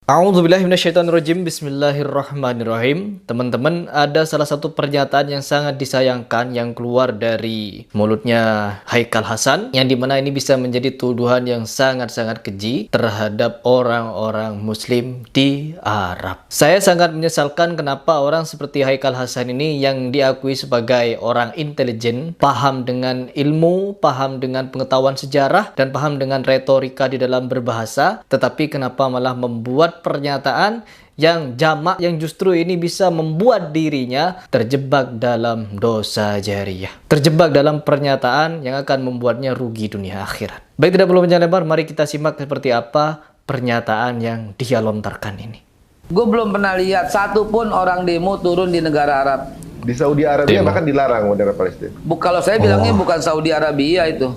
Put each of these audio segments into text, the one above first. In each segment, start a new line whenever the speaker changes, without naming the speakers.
A'udzubillahi minasyaitonirrajim. Bismillahirrahmanirrahim. Teman-teman, ada salah satu pernyataan yang sangat disayangkan yang keluar dari mulutnya Haikal Hasan, yang dimana ini bisa menjadi tuduhan yang sangat-sangat keji terhadap orang-orang muslim di Arab. Saya sangat menyesalkan kenapa orang seperti Haikal Hasan ini yang diakui sebagai orang intelijen, paham dengan ilmu, paham dengan pengetahuan sejarah, dan paham dengan retorika di dalam berbahasa, tetapi kenapa malah membuat pernyataan yang jamak, yang justru ini bisa membuat dirinya terjebak dalam dosa jariyah, terjebak dalam pernyataan yang akan membuatnya rugi dunia akhirat. Baik, tidak perlu panjang lebar, mari kita simak seperti apa pernyataan yang dia lontarkan ini.
Gue belum pernah lihat satupun orang demo turun di negara Arab.
Di Saudi Arabia bahkan dilarang bendera Palestina.
Kalau saya bilangnya bukan Saudi Arabia itu,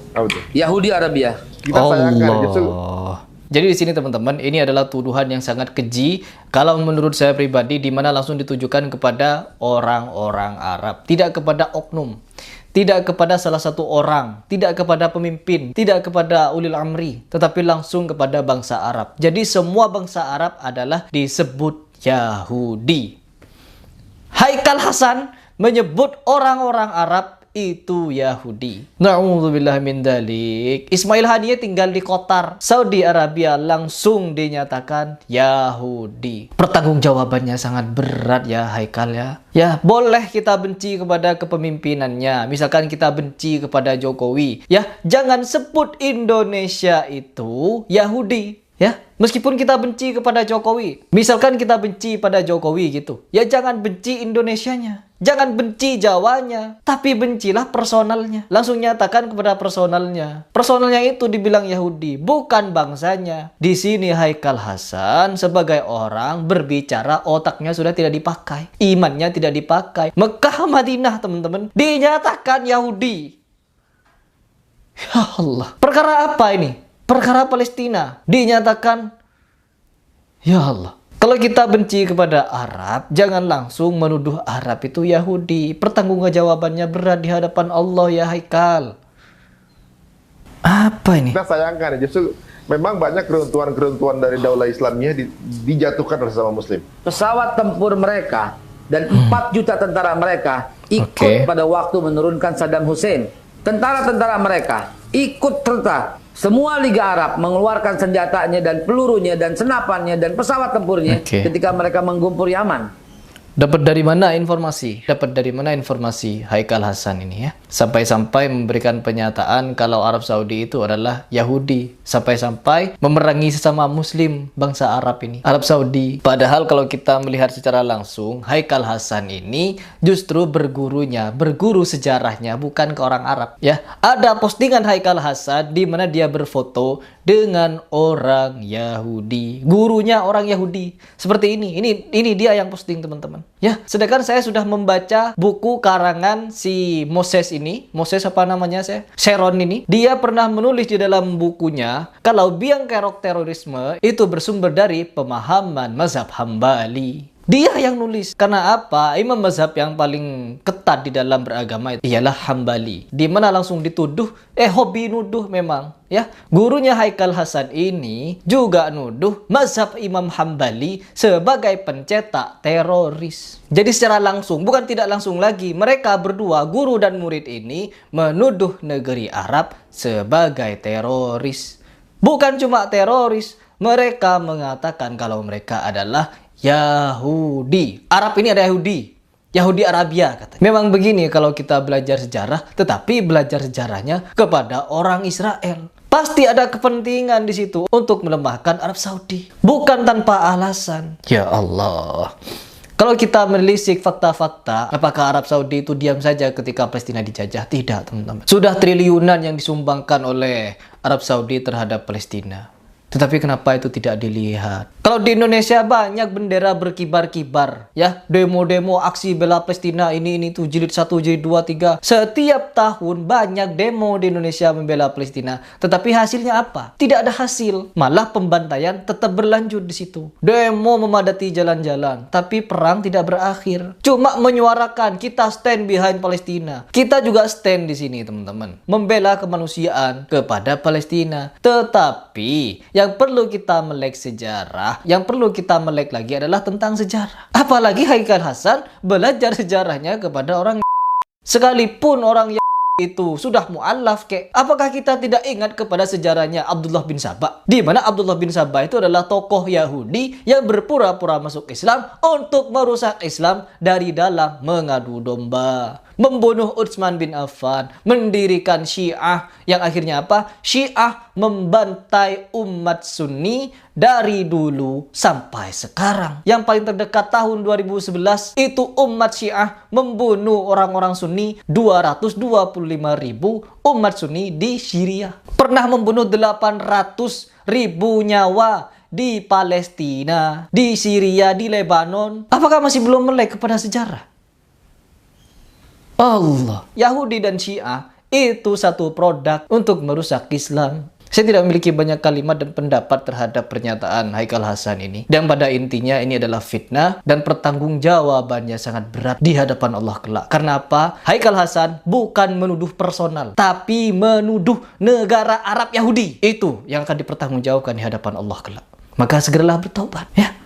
Yahudi Arabia.
Kita sayangkan justru.
Jadi di sini teman-teman, ini adalah tuduhan yang sangat keji kalau menurut saya pribadi, di mana langsung ditujukan kepada orang-orang Arab, tidak kepada oknum, tidak kepada salah satu orang, tidak kepada pemimpin, tidak kepada ulil amri, tetapi langsung kepada bangsa Arab. Jadi semua bangsa Arab adalah disebut Yahudi. Haikal Hasan menyebut orang-orang Arab itu Yahudi. Na'udzubillah min dzalik. Ismail Haniyeh tinggal di Qatar, Saudi Arabia, langsung dinyatakan Yahudi. Pertanggungjawabannya sangat berat ya Haikal ya. Ya, boleh kita benci kepada kepemimpinannya. Misalkan kita benci kepada Jokowi, ya, jangan sebut Indonesia itu Yahudi. Ya, meskipun kita benci kepada Jokowi, misalkan kita benci pada Jokowi gitu, ya jangan benci Indonesianya, jangan benci Jawanya, tapi bencilah personalnya. Langsung nyatakan kepada personalnya. Personalnya itu dibilang Yahudi, bukan bangsanya. Di sini Haikal Hasan sebagai orang berbicara, otaknya sudah tidak dipakai, imannya tidak dipakai. Mekah Madinah teman-teman dinyatakan Yahudi. Ya Allah, perkara apa ini? Perkara Palestina dinyatakan, ya Allah. Kalau kita benci kepada Arab, jangan langsung menuduh Arab itu Yahudi. Pertanggungjawabannya berat di hadapan Allah ya Haikal. Apa ini?
Kita sayangkan justru memang banyak keruntuhan-keruntuhan dari daulah Islamnya dijatuhkan oleh sesama Muslim. Pesawat
Tempur mereka dan 4 juta tentara mereka ikut pada waktu menurunkan Saddam Hussein. Tentara-tentara mereka ikut serta. Semua Liga Arab mengeluarkan senjatanya dan pelurunya dan senapannya dan pesawat tempurnya ketika mereka menggempur Yaman.
Dapat dari mana informasi? Dapat dari mana informasi Haikal Hasan ini ya? Sampai-sampai memberikan pernyataan kalau Arab Saudi itu adalah Yahudi. Sampai-sampai memerangi sesama Muslim bangsa Arab ini, Arab Saudi. Padahal kalau kita melihat secara langsung, Haikal Hasan ini justru berguru sejarahnya bukan ke orang Arab. Ya, ada postingan Haikal Hasan di mana dia berfoto dengan orang Yahudi. Gurunya orang Yahudi. Seperti ini. Ini dia yang posting teman-teman. Ya, sedangkan saya sudah membaca buku karangan si Moses ini. Moses apa namanya saya? Sharon ini. Dia pernah menulis di dalam bukunya kalau biang kerok terorisme itu bersumber dari pemahaman mazhab Hambali. Dia yang nulis. Karena apa? Imam mazhab yang paling ketat di dalam beragama itu ialah Hambali. Di mana langsung dituduh, hobi nuduh memang. Ya, gurunya Haikal Hasan ini juga nuduh mazhab Imam Hambali sebagai pencetak teroris. Jadi secara langsung, bukan tidak langsung lagi, mereka berdua, guru dan murid ini, menuduh negeri Arab sebagai teroris. Bukan cuma teroris, mereka mengatakan kalau mereka adalah Yahudi. Arab ini ada Yahudi. Yahudi Arabia katanya. Memang begini kalau kita belajar sejarah, tetapi belajar sejarahnya kepada orang Israel. Pasti ada kepentingan di situ untuk melemahkan Arab Saudi. Bukan tanpa alasan. Ya Allah. Kalau kita menelisik fakta-fakta, apakah Arab Saudi itu diam saja ketika Palestina dijajah? Tidak, teman-teman. Sudah triliunan yang disumbangkan oleh Arab Saudi terhadap Palestina. Tetapi kenapa itu tidak dilihat? Kalau di Indonesia banyak bendera berkibar-kibar, ya, demo-demo aksi bela Palestina ini tuh jilid 1, jilid 2, 3. Setiap tahun banyak demo di Indonesia membela Palestina, tetapi hasilnya apa? Tidak ada hasil, malah pembantaian tetap berlanjut di situ. Demo memadati jalan-jalan, tapi perang tidak berakhir. Cuma menyuarakan kita stand behind Palestina. Kita juga stand di sini, teman-teman, membela kemanusiaan kepada Palestina. Tetapi yang yang perlu kita melek sejarah, yang perlu kita melek lagi adalah tentang sejarah. Apalagi Haikal Hasan belajar sejarahnya kepada orang sekalipun orang itu sudah mu'allaf apakah kita tidak ingat kepada sejarahnya Abdullah bin Sabah, di mana Abdullah bin Sabah itu adalah tokoh Yahudi yang berpura-pura masuk Islam untuk merusak Islam dari dalam, mengadu domba, membunuh Utsman bin Affan, mendirikan Syiah yang akhirnya apa? Syiah membantai umat Sunni dari dulu sampai sekarang. Yang paling terdekat tahun 2011 itu umat Syiah membunuh orang-orang Sunni 225.000 umat Sunni di Syria. Pernah membunuh 800.000 nyawa di Palestina, di Syria, di Lebanon. Apakah masih belum melek kepada sejarah? Allah, Yahudi dan Syiah itu satu produk untuk merusak Islam. Saya tidak memiliki banyak kalimat dan pendapat terhadap pernyataan Haikal Hasan ini. Dan pada intinya ini adalah fitnah dan pertanggungjawabannya sangat berat di hadapan Allah kelak. Karena apa? Haikal Hasan bukan menuduh personal, tapi menuduh negara Arab Yahudi. Itu yang akan dipertanggungjawabkan di hadapan Allah kelak. Maka segeralah bertobat, ya.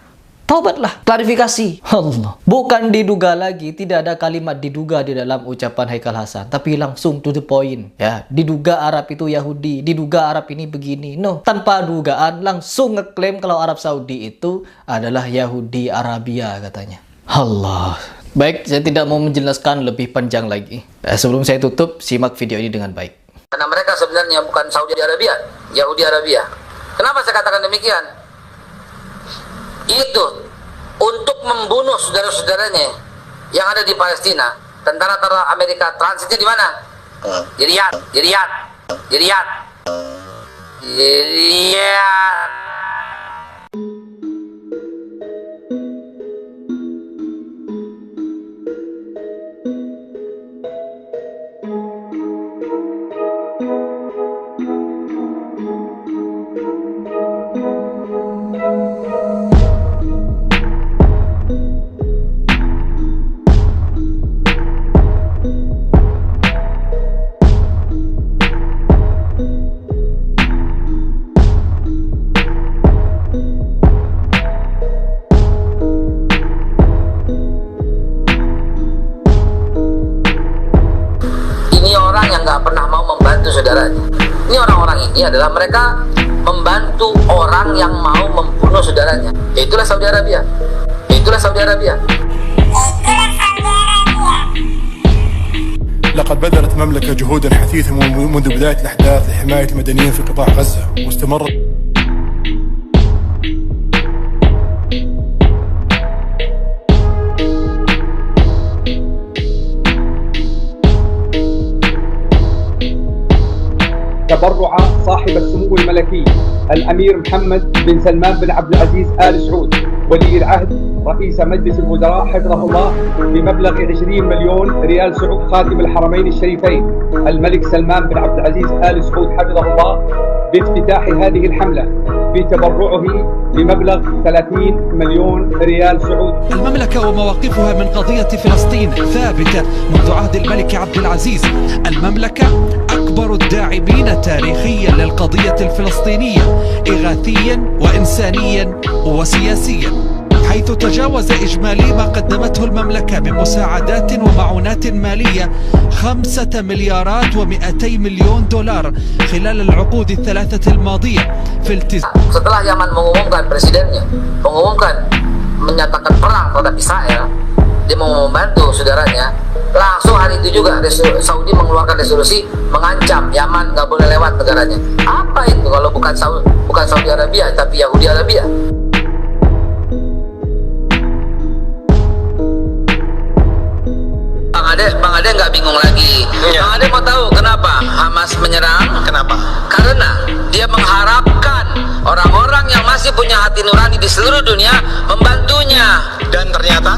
Taubatlah, klarifikasi. Allah. Bukan diduga lagi, tidak ada kalimat diduga di dalam ucapan Haikal Hasan, tapi langsung to the point. Ya, diduga Arab itu Yahudi, diduga Arab ini begini. No, tanpa dugaan langsung ngeklaim kalau Arab Saudi itu adalah Yahudi Arabia katanya. Allah. Baik, saya tidak mau menjelaskan lebih panjang lagi. Sebelum saya tutup, simak video ini dengan baik.
Karena mereka sebenarnya bukan Saudi Arabia, Yahudi Arabia. Kenapa saya katakan demikian? Itu untuk membunuh saudara-saudaranya yang ada di Palestina. Tentara-tentara Amerika transitnya di mana? Di Riyadh. Saudaranya. Ini orang-orang ini adalah mereka membantu orang yang mau membunuh saudaranya. Itulah Saudi Arabia.
لقد بذلت المملكة جهودا حثيثة منذ بداية الأحداث لحماية المدنيين في قطاع غزة واستمرت
تبرع صاحب السمو الملكي الأمير محمد بن سلمان بن عبد العزيز آل سعود ولي العهد رئيس مجلس الوزراء حفظه الله بمبلغ 20 مليون ريال سعود خادم الحرمين الشريفين الملك سلمان بن عبد العزيز آل سعود حفظه الله بافتتاح هذه الحملة بتبرعه بمبلغ 30 مليون ريال سعودي.
المملكة ومواقفها من قضية فلسطين ثابتة منذ عهد الملك عبد العزيز. المملكة أكبر الداعمين تاريخيا للقضية الفلسطينية إغاثيا وإنسانيا وسياسيا، حيث تجاوز إجمالي ما قدمته المملكة من مساعدات ومعونات مالية 5 مليارات و200 مليون دولار خلال العقود الثلاثة الماضية في
Setelah Yaman mengumumkan, presidennya mengumumkan menyatakan perang terhadap Israel, dia mau membantu saudaranya, langsung hari itu juga Saudi mengeluarkan resolusi mengancam Yaman nggak boleh lewat negaranya. Apa itu kalau bukan Saudi Arabia tapi Yahudi Arabia? Bang Ade nggak bingung lagi. Ya. Bang Ade mau tahu kenapa Hamas menyerang? Kenapa? Karena dia mengharapkan orang-orang yang masih punya hati nurani di seluruh dunia membantunya. Dan ternyata